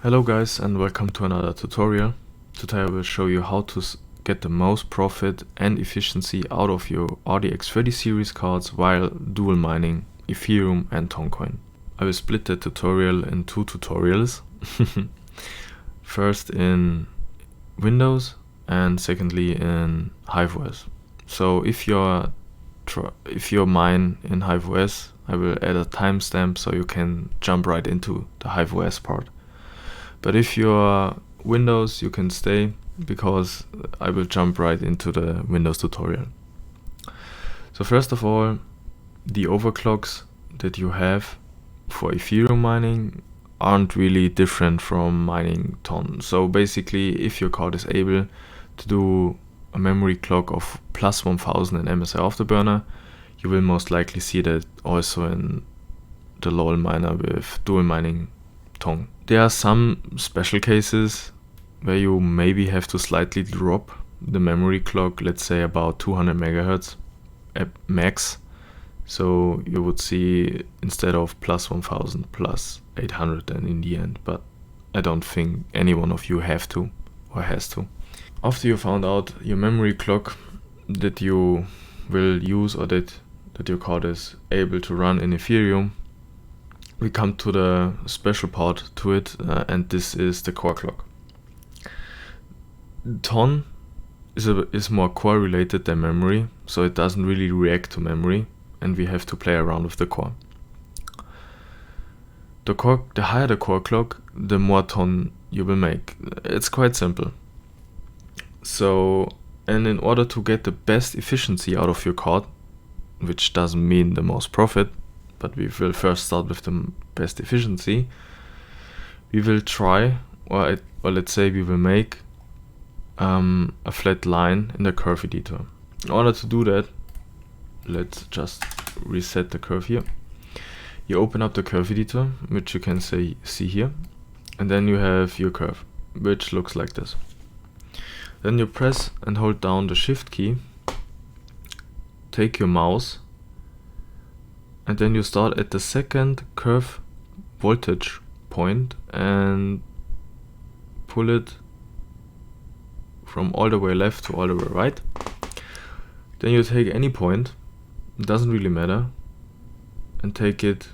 Hello guys and welcome to another tutorial. Today I will show you how to get the most profit and efficiency out of your RTX 30 series cards while dual mining Ethereum and Toncoin. I will split the tutorial in two tutorials. First in Windows and secondly in HiveOS. So if you mine in HiveOS, I will add a timestamp so you can jump right into the HiveOS part. But if you're Windows, you can stay because I will jump right into the Windows tutorial. So first of all, the overclocks that you have for Ethereum mining aren't really different from mining TON. So basically, if your card is able to do a memory clock of plus 1000 in MSI Afterburner, you will most likely see that also in the LOL miner with dual mining TON. There are some special cases where you maybe have to slightly drop the memory clock, let's say about 200 megahertz at max. So you would see instead of plus 1000 plus 800 then in the end, but I don't think any one of you have to or has to. After you found out your memory clock that you will use or that your card is able to run in Ethereum, we come to the special part to it, and this is the core clock. TON is more core related than memory, so it doesn't really react to memory, and we have to play around with the core. The higher the core clock, the more TON you will make. It's quite simple. So, and in order to get the best efficiency out of your card, which doesn't mean the most profit, but we will first start with the best efficiency, we will try, or let's say we will make a flat line in the curve editor. In order to do that, let's just reset the curve here. You open up the curve editor, which you can see here, and then you have your curve, which looks like this. Then you press and hold down the shift key, take your mouse, and then you start at the second curve voltage point and pull it from all the way left to all the way right. Then you take any point, it doesn't really matter, and take it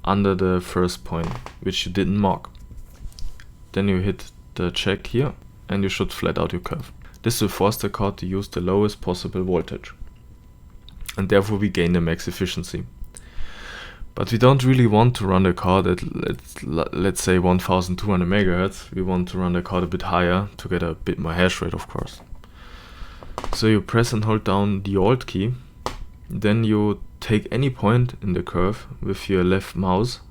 under the first point, which you didn't mark. Then you hit the check here and you should flat out your curve. This will force the card to use the lowest possible voltage, and therefore we gain the max efficiency. But we don't really want to run the card at let's say 1200 megahertz. We want to run the card a bit higher to get a bit more hash rate, of course. So you press and hold down the Alt key, then you take any point in the curve with your left mouse,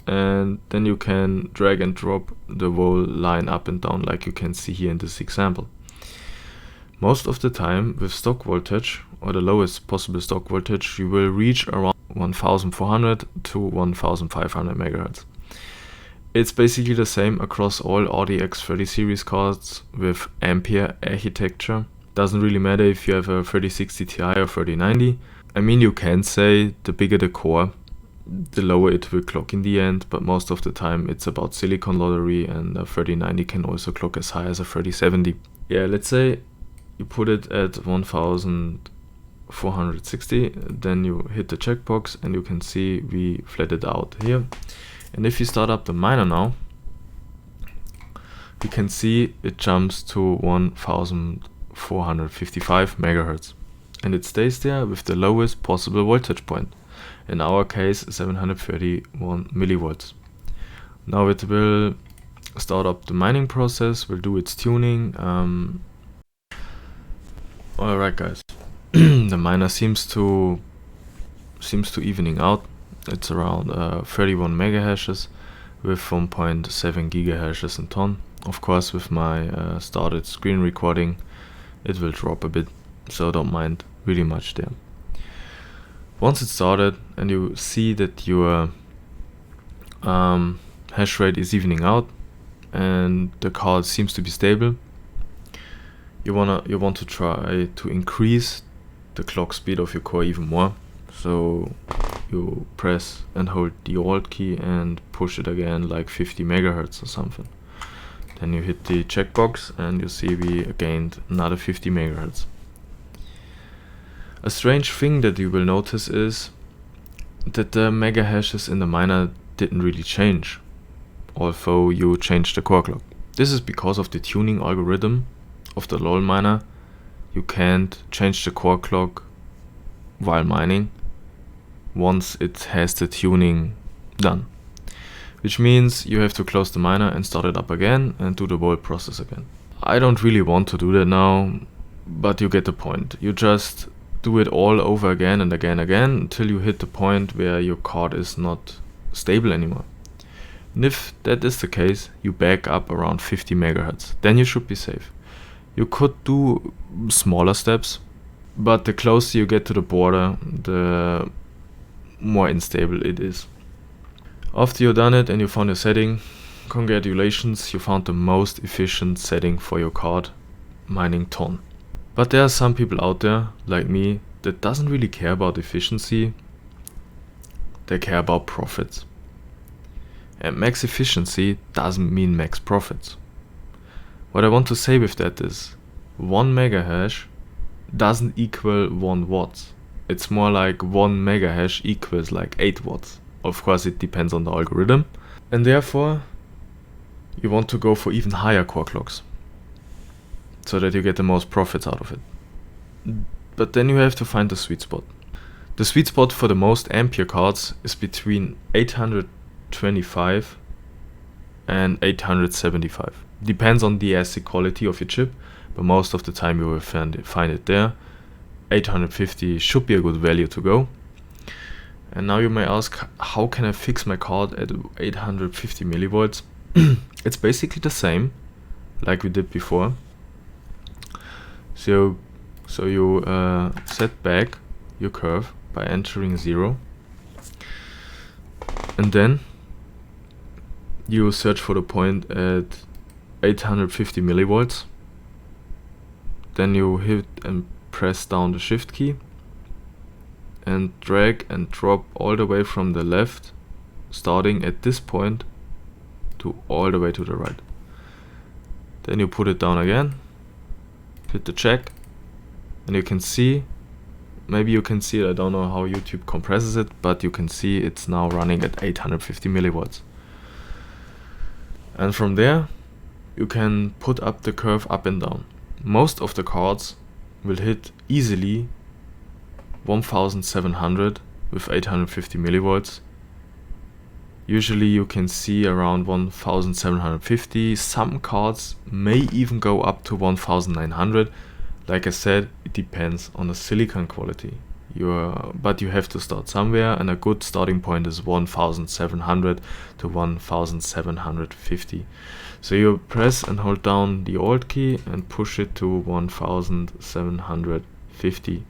and then you can drag and drop the whole line up and down like you can see here in this example. Most of the time with stock voltage, or the lowest possible stock voltage, you will reach around 1400 to 1500 megahertz. It's basically the same across all RTX 30 series cards with Ampere architecture. Doesn't really matter if you have a 3060 Ti or 3090. I mean, you can say the bigger the core, the lower it will clock in the end, but most of the time it's about silicon lottery, and a 3090 can also clock as high as a 3070. Yeah, let's say you put it at 1460, then you hit the checkbox and you can see we flat it out here. And if you start up the miner now, you can see it jumps to 1455 megahertz, and it stays there with the lowest possible voltage point, in our case 731 millivolts. Now it will start up the mining process, will do its tuning. Alright guys, the miner seems to evening out. It's around 31 megahashes with 1.7 gigahashes in TON. Of course, with my started screen recording, it will drop a bit, so don't mind really much there. Once it started and you see that your hash rate is evening out and the card seems to be stable, you want to try to increase the clock speed of your core even more. So you press and hold the Alt key and push it again like 50 megahertz or something. Then you hit the checkbox and you see we gained another 50 megahertz. A strange thing that you will notice is that the mega hashes in the miner didn't really change, although you changed the core clock. This is because of the tuning algorithm of the LOL miner. You can't change the core clock while mining once it has the tuning done. Which means you have to close the miner and start it up again and do the whole process again. I don't really want to do that now, but you get the point. You just do it all over again and again until you hit the point where your card is not stable anymore. And if that is the case, you back up around 50 megahertz. Then you should be safe. You could do smaller steps, but the closer you get to the border, the more unstable it is. After you've done it and you found your setting, congratulations, you found the most efficient setting for your card, mining TON. But there are some people out there, like me, that doesn't really care about efficiency, they care about profits. And max efficiency doesn't mean max profits. What I want to say with that is, 1 mega hash doesn't equal 1 watt. It's more like 1 mega hash equals like 8 watts. Of course, it depends on the algorithm. And therefore, you want to go for even higher core clocks, so that you get the most profits out of it. But then you have to find the sweet spot. The sweet spot for the most Ampere cards is between 825 and 875. Depends on the ASIC quality of your chip, but most of the time you will find it there. 850 should be a good value to go. And now you may ask, how can I fix my card at 850 millivolts? It's basically the same like we did before. So you set back your curve by entering 0, and then you search for the point at 850 millivolts. Then you hit and press down the shift key and drag and drop all the way from the left, starting at this point, to all the way to the right. Then you put it down again, hit the check, and you can see, maybe you can see it, I don't know how YouTube compresses it, but you can see it's now running at 850 millivolts. And from there, you can put up the curve up and down. Most of the cards will hit easily 1700 with 850 millivolts. Usually you can see around 1750. Some cards may even go up to 1900. Like I said, it depends on the silicon quality. But you have to start somewhere, and a good starting point is 1700 to 1750. So you press and hold down the Alt key and push it to 1750.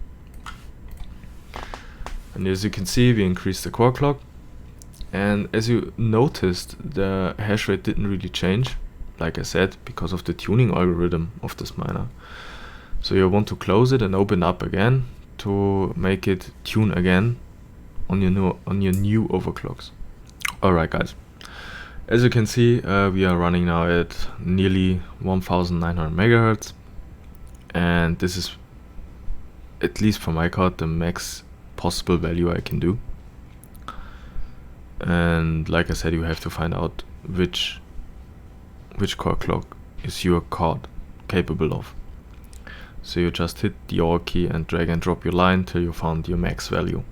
And as you can see, we increased the core clock. And as you noticed, the hash rate didn't really change, like I said, because of the tuning algorithm of this miner. So you want to close it and open up again to make it tune again on your new overclocks. Alright guys, as you can see, we are running now at nearly 1900 megahertz, and this is, at least for my card, the max possible value I can do. And like I said, you have to find out which core clock is your card capable of. So you just hit the Alt key and drag and drop your line till you found your max value.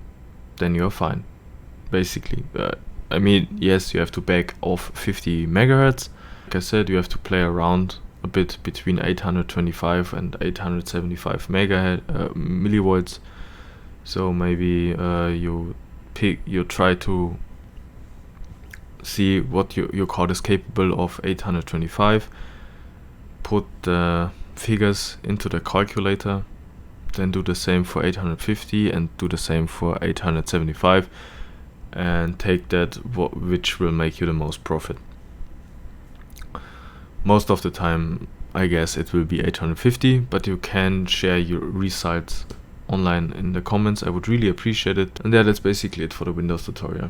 Then you're fine, basically. I mean, yes, you have to back off 50 megahertz. Like I said, you have to play around a bit between 825 and 875 millivolts. So maybe you try to see what your card is capable of 825, put the figures into the calculator, then do the same for 850 and do the same for 875, and take that which will make you the most profit. Most of the time, I guess it will be 850, but you can share your results online in the comments. I would really appreciate it. And yeah, that's basically it for the Windows tutorial.